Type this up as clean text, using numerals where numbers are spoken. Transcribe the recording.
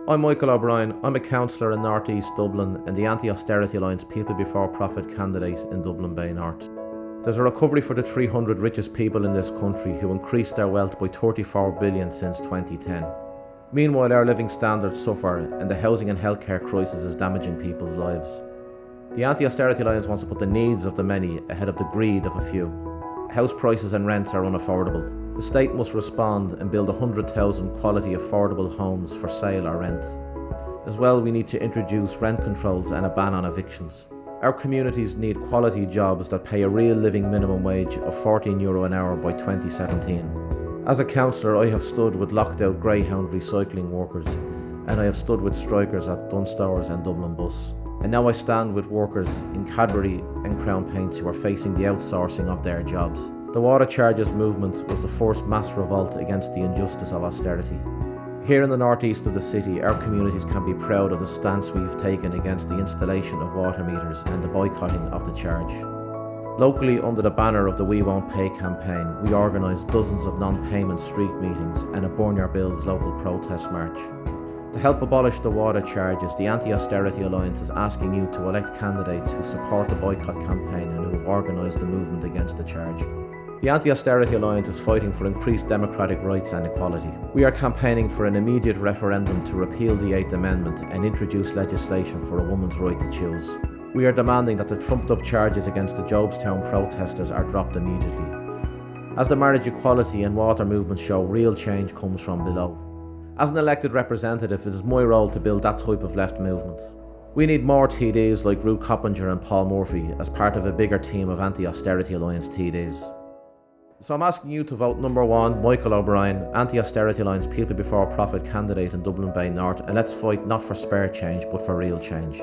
I'm Michael O'Brien. I'm a councillor in North East Dublin and the Anti Austerity Alliance People Before Profit candidate in Dublin Bay North. There's a recovery for the 300 richest people in this country who increased their wealth by 34 billion since 2010. Meanwhile, our living standards suffer and the housing and healthcare crisis is damaging people's lives. The Anti Austerity Alliance wants to put the needs of the many ahead of the greed of a few. House prices and rents are unaffordable. The state must respond and build 100,000 quality affordable homes for sale or rent. As well, we need to introduce rent controls and a ban on evictions. Our communities need quality jobs that pay a real living minimum wage of €14 an hour by 2017. As a councillor, I have stood with locked out Greyhound recycling workers, and I have stood with strikers at Dunstores and Dublin Bus. And now I stand with workers in Cadbury and Crown Paints who are facing the outsourcing of their jobs. The water charges movement was the first mass revolt against the injustice of austerity. Here in the northeast of the city, our communities can be proud of the stance we've taken against the installation of water meters and the boycotting of the charge. Locally, under the banner of the We Won't Pay campaign, we organised dozens of non-payment street meetings and a Burn Your Bills local protest march. To help abolish the water charges, the Anti Austerity Alliance is asking you to elect candidates who support the boycott campaign and who have organised the movement against the charge. The Anti Austerity Alliance is fighting for increased democratic rights and equality. We are campaigning for an immediate referendum to repeal the 8th Amendment and introduce legislation for a woman's right to choose. We are demanding that the trumped-up charges against the Jobstown protesters are dropped immediately. As the marriage equality and water movements show, real change comes from below. As an elected representative, it is my role to build that type of left movement. We need more TDs like Ruth Coppinger and Paul Murphy as part of a bigger team of Anti Austerity Alliance TDs. So I'm asking you to vote number 1, Michael O'Brien, Anti Austerity Alliance People Before Profit candidate in Dublin Bay North, and let's fight not for spare change but for real change.